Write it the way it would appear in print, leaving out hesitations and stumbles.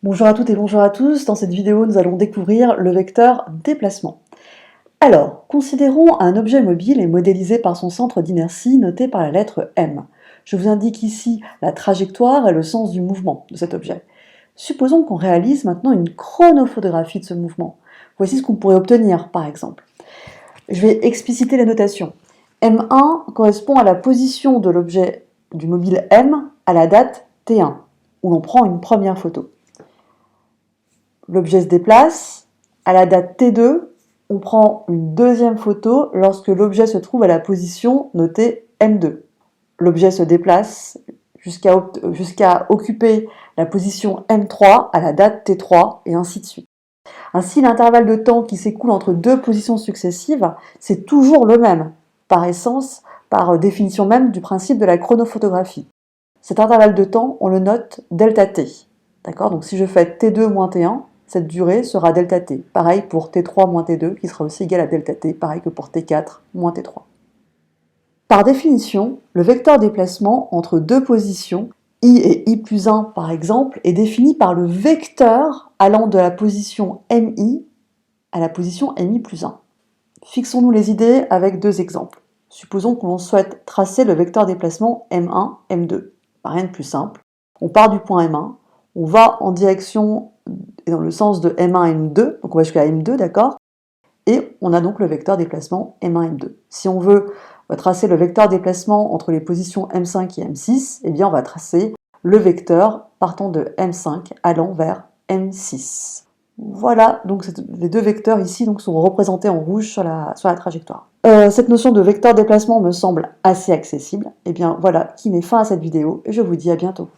Bonjour à toutes et bonjour à tous, dans cette vidéo nous allons découvrir le vecteur déplacement. Alors, considérons un objet mobile et modélisé par son centre d'inertie noté par la lettre M. Je vous indique ici la trajectoire et le sens du mouvement de cet objet. Supposons qu'on réalise maintenant une chronophotographie de ce mouvement. Voici ce qu'on pourrait obtenir par exemple. Je vais expliciter les notations. M1 correspond à la position de l'objet du mobile M à la date T1, où l'on prend une première photo. L'objet se déplace, à la date T2, on prend une deuxième photo lorsque l'objet se trouve à la position notée M2. L'objet se déplace jusqu'à occuper la position M3 à la date T3 et ainsi de suite. Ainsi, l'intervalle de temps qui s'écoule entre deux positions successives, c'est toujours le même, par essence, par définition même du principe de la chronophotographie. Cet intervalle de temps, on le note delta t. D'accord ? Donc si je fais T2 moins T1, cette durée sera delta t. Pareil pour T3 moins T2, qui sera aussi égal à delta t, pareil que pour T4 moins T3. Par définition, le vecteur déplacement entre deux positions, I et I plus 1 par exemple, est défini par le vecteur allant de la position MI à la position MI plus 1. Fixons-nous les idées avec deux exemples. Supposons que l'on souhaite tracer le vecteur déplacement M1, M2. Rien de plus simple. On part du point M1, on va en direction et dans le sens de M1, M2, donc on va jusqu'à M2, d'accord? Et on a donc le vecteur déplacement M1, M2. Si on veut tracer le vecteur déplacement entre les positions M5 et M6, eh bien on va tracer le vecteur partant de M5 allant vers M6. Voilà, donc les deux vecteurs ici donc, sont représentés en rouge sur la trajectoire. Cette notion de vecteur déplacement me semble assez accessible. Et bien voilà qui met fin à cette vidéo et je vous dis à bientôt.